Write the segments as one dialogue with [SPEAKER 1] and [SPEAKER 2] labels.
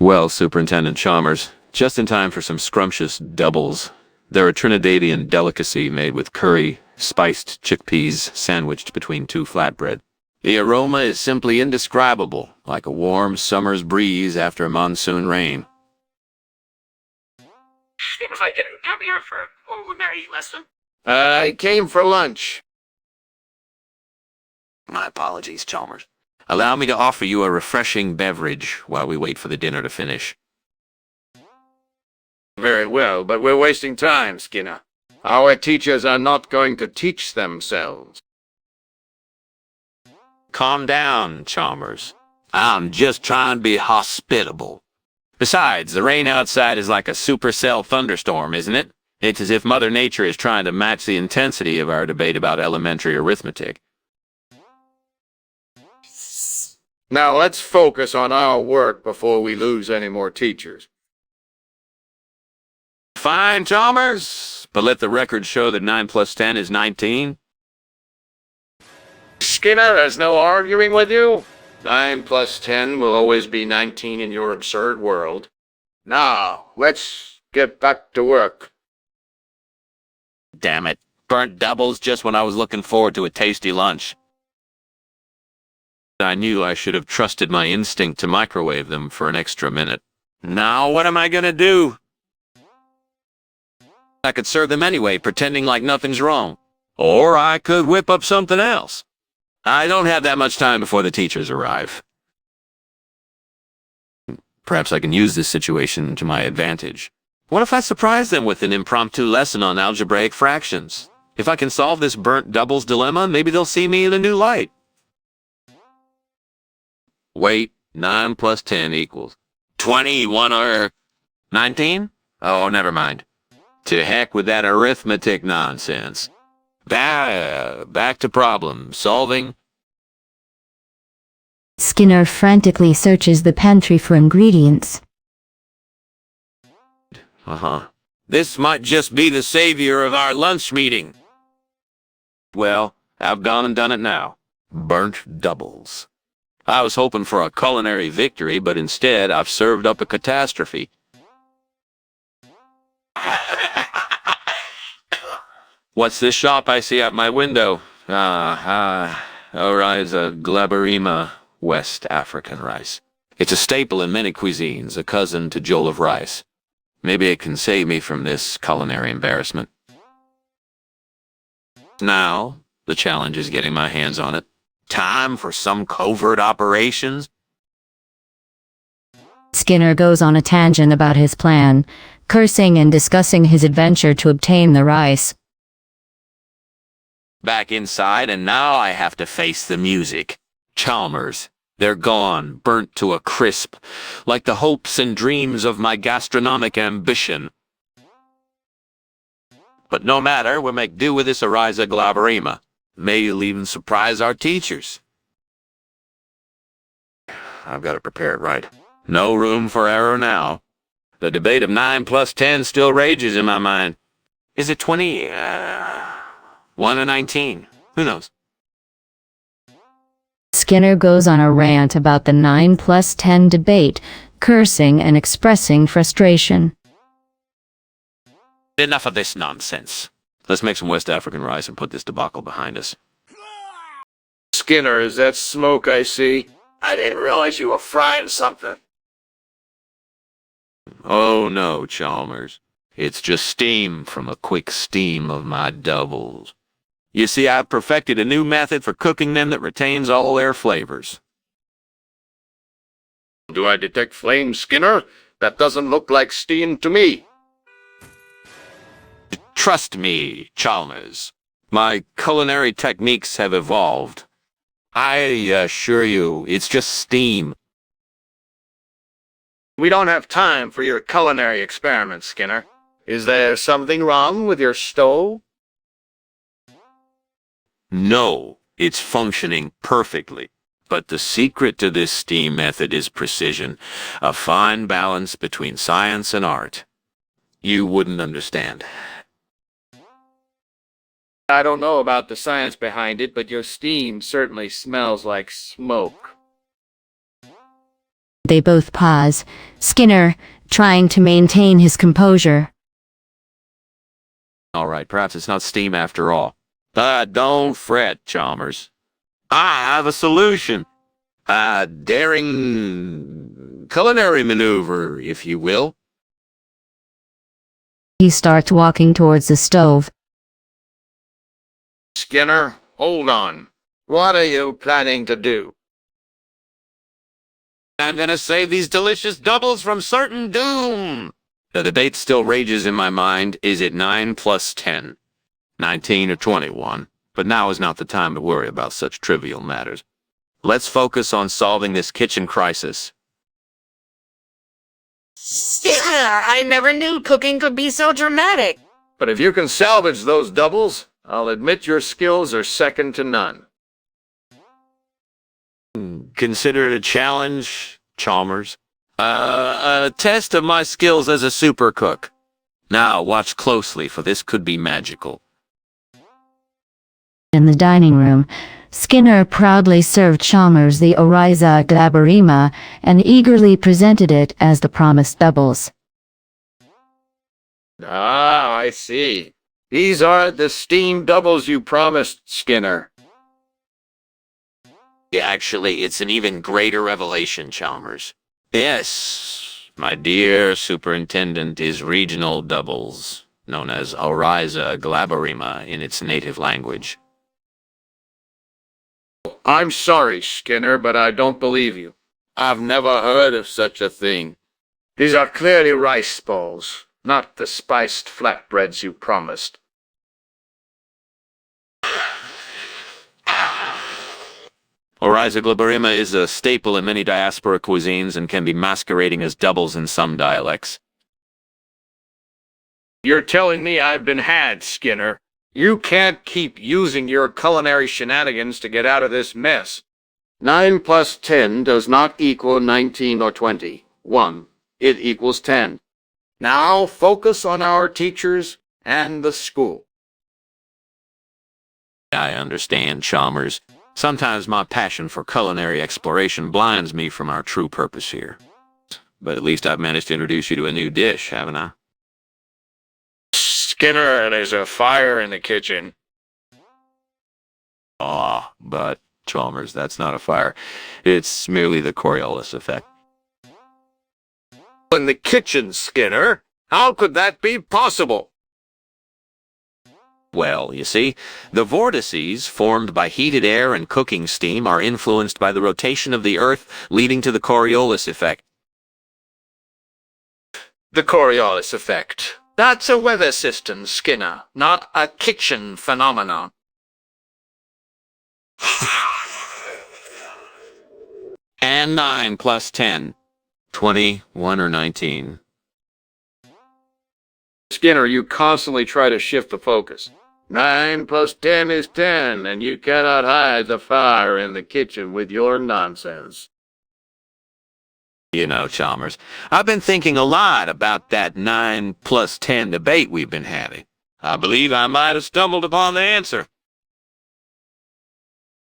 [SPEAKER 1] Well, Superintendent Chalmers, just in time for some scrumptious doubles. They're a Trinidadian delicacy made with curry, spiced chickpeas sandwiched between two flatbread. The aroma is simply indescribable, like a warm summer's breeze after a monsoon rain.
[SPEAKER 2] If I can come here for a culinary lesson.
[SPEAKER 1] I came for lunch. My apologies, Chalmers. Allow me to offer you a refreshing beverage while we wait for the dinner to finish.
[SPEAKER 3] Very well, but we're wasting time, Skinner. Our teachers are not going to teach themselves.
[SPEAKER 1] Calm down, Chalmers. I'm just trying to be hospitable. Besides, the rain outside is like a supercell thunderstorm, isn't it? It's as if Mother Nature is trying to match the intensity of our debate about elementary arithmetic.
[SPEAKER 3] Now let's focus on our work before we lose any more teachers.
[SPEAKER 1] Fine, Chalmers, but let the record show that 9 plus 10 is 19.
[SPEAKER 3] Skinner, there's no arguing with you. 9 plus 10 will always be 19 in your absurd world. Now, let's get back to work.
[SPEAKER 1] Damn it. Burnt doubles just when I was looking forward to a tasty lunch. I knew I should have trusted my instinct to microwave them for an extra minute. Now what am I gonna do? I could serve them anyway, pretending like nothing's wrong. Or I could whip up something else. I don't have that much time before the teachers arrive. Perhaps I can use this situation to my advantage. What if I surprise them with an impromptu lesson on algebraic fractions? If I can solve this burnt doubles dilemma, maybe they'll see me in a new light. Wait, 9 plus 10 equals 21 or 19? Oh, never mind. To heck with that arithmetic nonsense. Back to problem solving.
[SPEAKER 4] Skinner frantically searches the pantry for ingredients.
[SPEAKER 1] This might just be the savior of our lunch meeting. Well, I've gone and done it now. Burnt doubles. I was hoping for a culinary victory, but instead I've served up a catastrophe. What's this shop I see out my window? Oriza glaberrima, West African rice. It's a staple in many cuisines, a cousin to jollof of rice. Maybe it can save me from this culinary embarrassment. Now, the challenge is getting my hands on it. Time for some covert operations?
[SPEAKER 4] Skinner goes on a tangent about his plan, cursing and discussing his adventure to obtain the rice.
[SPEAKER 1] Back inside, and now I have to face the music. Chalmers. They're gone, burnt to a crisp, like the hopes and dreams of my gastronomic ambition. But no matter, we'll make do with this Oriza glaberrima. May it'll even surprise our teachers. I've got to prepare it right. No room for error now. The debate of 9 plus 10 still rages in my mind. Is it 20? 1 or 19? Who knows?
[SPEAKER 4] Skinner goes on a rant about the 9 plus 10 debate, cursing and expressing frustration.
[SPEAKER 1] Enough of this nonsense. Let's make some West African rice and put this debacle behind us.
[SPEAKER 3] Skinner, is that smoke I see? I didn't realize you were frying something.
[SPEAKER 1] Oh no, Chalmers. It's just steam from a quick steam of my doubles. You see, I've perfected a new method for cooking them that retains all their flavors.
[SPEAKER 3] Do I detect flames, Skinner? That doesn't look like steam to me.
[SPEAKER 1] Trust me, Chalmers. My culinary techniques have evolved. I assure you, it's just steam.
[SPEAKER 3] We don't have time for your culinary experiments, Skinner. Is there something wrong with your stove?
[SPEAKER 1] No, it's functioning perfectly. But the secret to this steam method is precision, a fine balance between science and art. You wouldn't understand.
[SPEAKER 3] I don't know about the science behind it, but your steam certainly smells like smoke.
[SPEAKER 4] They both pause, Skinner trying to maintain his composure.
[SPEAKER 1] All right, perhaps it's not steam after all. But don't fret, Chalmers. I have a solution. A daring culinary maneuver, if you will.
[SPEAKER 4] He starts walking towards the stove.
[SPEAKER 3] Skinner, hold on. What are you planning to do?
[SPEAKER 1] I'm gonna save these delicious doubles from certain doom. The debate still rages in my mind. Is it 9 plus 10? 19 or 21? But now is not the time to worry about such trivial matters. Let's focus on solving this kitchen crisis.
[SPEAKER 2] Yeah, I never knew cooking could be so dramatic.
[SPEAKER 3] But if you can salvage those doubles, I'll admit your skills are second to none.
[SPEAKER 1] Consider it a challenge, Chalmers. A test of my skills as a super cook. Now, watch closely, for this could be magical.
[SPEAKER 4] In the dining room, Skinner proudly served Chalmers the Oriza Glaberima and eagerly presented it as the promised doubles.
[SPEAKER 3] Ah, I see. These are the steamed doubles you promised, Skinner.
[SPEAKER 1] Actually, it's an even greater revelation, Chalmers. Yes, my dear superintendent is regional doubles, known as Oriza Glaberima in its native language.
[SPEAKER 3] I'm sorry, Skinner, but I don't believe you. I've never heard of such a thing. These are clearly rice balls, not the spiced flatbreads you promised.
[SPEAKER 1] Oriza Glaberima is a staple in many diaspora cuisines and can be masquerading as doubles in some dialects.
[SPEAKER 3] You're telling me I've been had, Skinner. You can't keep using your culinary shenanigans to get out of this mess. 9 plus 10 does not equal 19 or 20. 1. It equals 10. Now focus on our teachers and the school.
[SPEAKER 1] I understand, Chalmers. Sometimes my passion for culinary exploration blinds me from our true purpose here. But at least I've managed to introduce you to a new dish, haven't I?
[SPEAKER 3] Skinner, there's a fire in the kitchen.
[SPEAKER 1] But, Chalmers, that's not a fire. It's merely the Coriolis effect.
[SPEAKER 3] In the kitchen, Skinner? How could that be possible?
[SPEAKER 1] Well, you see, the vortices formed by heated air and cooking steam are influenced by the rotation of the Earth, leading to the Coriolis effect.
[SPEAKER 3] The Coriolis effect. That's a weather system, Skinner, not a kitchen phenomenon.
[SPEAKER 1] And 9 plus 10. 21 or 19.
[SPEAKER 3] Skinner, you constantly try to shift the focus. 9 plus 10 is 10, and you cannot hide the fire in the kitchen with your nonsense.
[SPEAKER 1] You know, Chalmers, I've been thinking a lot about that 9 plus 10 debate we've been having. I believe I might have stumbled upon the answer.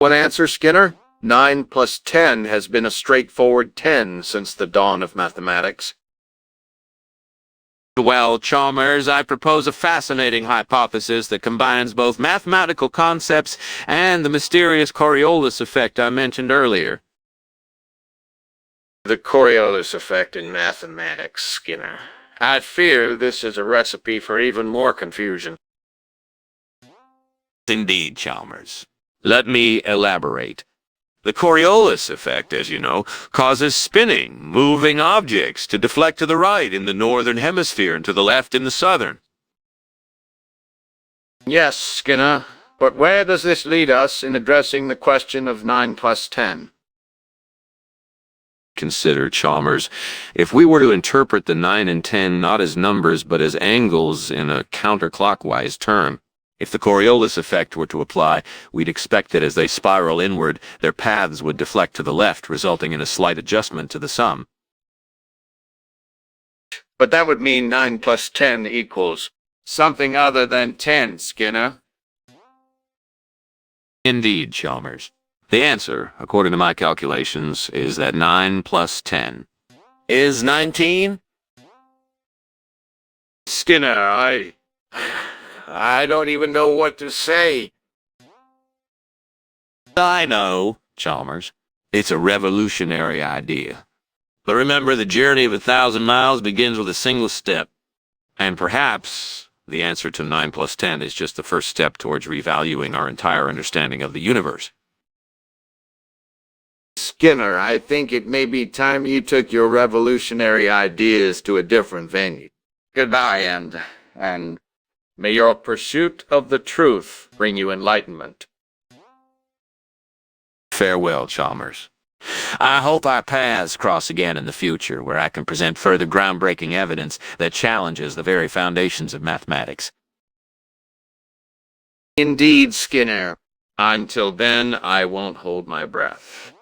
[SPEAKER 3] What answer, Skinner? 9 plus 10 has been a straightforward 10 since the dawn of mathematics.
[SPEAKER 1] Well, Chalmers, I propose a fascinating hypothesis that combines both mathematical concepts and the mysterious Coriolis effect I mentioned earlier.
[SPEAKER 3] The Coriolis effect in mathematics, Skinner. I fear this is a recipe for even more confusion.
[SPEAKER 1] Indeed, Chalmers. Let me elaborate. The Coriolis effect, as you know, causes spinning, moving objects to deflect to the right in the northern hemisphere and to the left in the southern.
[SPEAKER 3] Yes, Skinner, but where does this lead us in addressing the question of 9 plus 10?
[SPEAKER 1] Consider, Chalmers, if we were to interpret the 9 and 10 not as numbers but as angles in a counterclockwise term, if the Coriolis effect were to apply, we'd expect that as they spiral inward, their paths would deflect to the left, resulting in a slight adjustment to the sum.
[SPEAKER 3] But that would mean 9 plus 10 equals something other than 10, Skinner.
[SPEAKER 1] Indeed, Chalmers. The answer, according to my calculations, is that 9 plus 10
[SPEAKER 3] Is 19? Skinner, I don't even know what to say.
[SPEAKER 1] I know, Chalmers. It's a revolutionary idea. But remember, the journey of 1,000 miles begins with a single step. And perhaps the answer to 9 plus 10 is just the first step towards revaluing our entire understanding of the universe.
[SPEAKER 3] Skinner, I think it may be time you took your revolutionary ideas to a different venue. Goodbye, and may your pursuit of the truth bring you enlightenment.
[SPEAKER 1] Farewell, Chalmers. I hope our paths cross again in the future, where I can present further groundbreaking evidence that challenges the very foundations of mathematics.
[SPEAKER 3] Indeed, Skinner. Until then, I won't hold my breath.